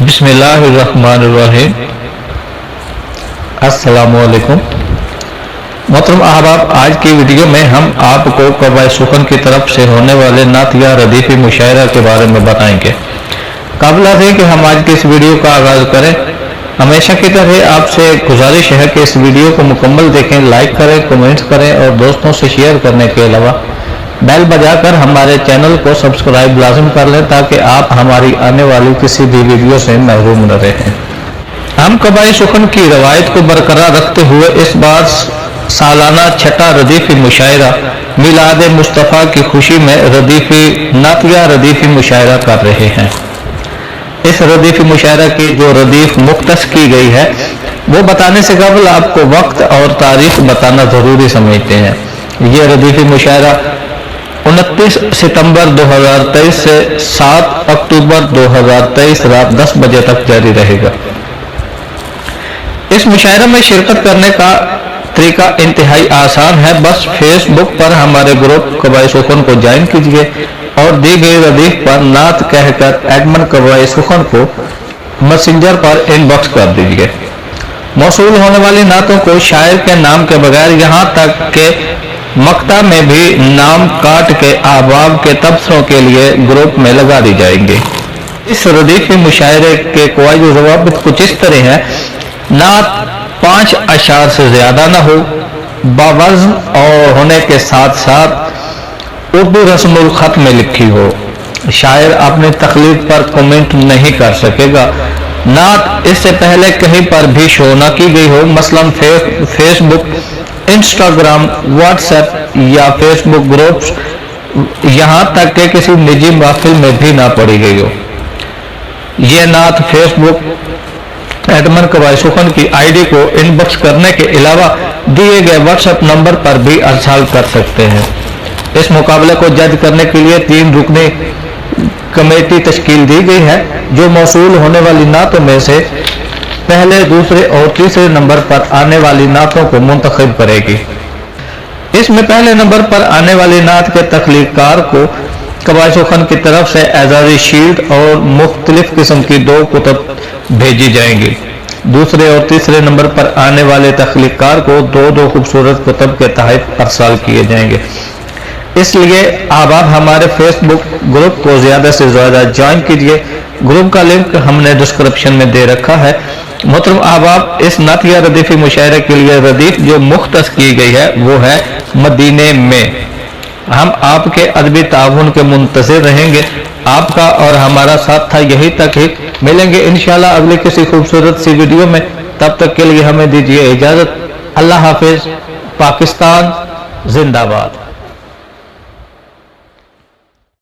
बिस्मिल्लाहिर्रहमानिर्रहीम। अस्सलामुअलैकुम। मोहतरम अहबाब, आज की वीडियो में हम आपको कवाए सुखन की तरफ से होने वाले नात या रदीफी मुशायरा के बारे में बताएंगे। काबिल है कि हम आज की इस वीडियो का आगाज करें। हमेशा की तरह आपसे गुजारिश है कि इस वीडियो को मुकम्मल देखें, लाइक करें, कमेंट्स करें और दोस्तों से शेयर करने के अलावा बेल बजाकर हमारे चैनल को सब्सक्राइब लाजिम कर लें ताकि आप हमारी आने वाली किसी भी वीडियो से महरूम न रहें। हम कवाए सुखन की रवायत को बरकरार रखते हुए इस बार सालाना छठा रदीफी मुशायरा मिलाद मुस्तफ़ा की खुशी में रदीफी नात या रदीफी मुशायरा कर रहे हैं। इस रदीफी मुशायरा की जो रदीफ मुख्तस की गई है वो बताने से कबल आपको वक्त और तारीख बताना ज़रूरी समझते हैं। ये रदीफी मुशायरा 29 सितंबर 2023 से 7 अक्टूबर 2023 रात 10 बजे तक जारी रहेगा। इस मुशायरा में शिरकत करने का तरीका इंतहाई आसान है। बस फेसबुक पर हमारे ग्रुप कवाए सुखन को ज्वाइन कीजिए और दी गई रदीफ पर नात कहकर एडमन कवाए सुखन को मैसेंजर पर इनबॉक्स कर दीजिए। मौसूल होने वाली नातों को शायर के नाम के बगैर यहाँ तक के मक्ता में भी नाम काट के अहबाब के तबसरों के लिए ग्रुप में लगा दी जाएंगे। इस रदीफी मुशायरे के कवायद व ज़वाबित कुछ इस तरह है। नात 5 अशार से ज्यादा न हो, बावज़न और होने के साथ साथ उर्दू रस्मुल खत में लिखी हो। शायर अपनी तखलीक पर कमेंट नहीं कर सकेगा। नात इससे पहले कहीं पर भी शो न की गई हो, मसलन फेसबुक, इंस्टाग्राम, व्हाट्सएप या फेसबुक ग्रुप्स, यहाँ तक कि किसी निजी महफिल में भी ना पड़ी गई हो। ये नात फेसबुक एडमन कवाए सुखन की आईडी को इनबॉक्स करने के अलावा दिए गए व्हाट्सएप नंबर पर भी अरसाल कर सकते हैं। इस मुकाबले को जज करने के लिए 3 रुकनी कमेटी तश्कील दी गई है जो मौसूल होने वाली नातों में से पहले, दूसरे और तीसरे नंबर पर आने वाली नातों को मुंतखब करेगी। इसमें पहले नंबर पर आने वाली नात के तख्लीकार को कवाए सुखन की तरफ से एजाज़ी शील्ड और मुख्तलिफ किस्म की 2 कुतुब भेजी जाएंगी। दूसरे और तीसरे नंबर पर आने वाले तख्लीकार को 2 खूबसूरत कुतुब के तहत अरसाल किए जाएंगे। इसलिए आप हमारे फेसबुक ग्रुप को ज्यादा से ज्यादा ज्वाइन कीजिए। ग्रुप का लिंक हमने डिस्क्रिप्शन में दे रखा है। मोहतरम अहबाब, इस नात या रदीफी मुशायरे के लिए रदीफ जो मुख्तस की गई है वो है मदीने में। हम आपके अदबी ताउन के मुंतज़िर रहेंगे। आपका और हमारा साथ था यही तक ही। मिलेंगे इंशाल्लाह अगली किसी खूबसूरत सी वीडियो में। तब तक के लिए हमें दीजिए इजाजत। अल्लाह हाफिज। पाकिस्तान जिंदाबाद।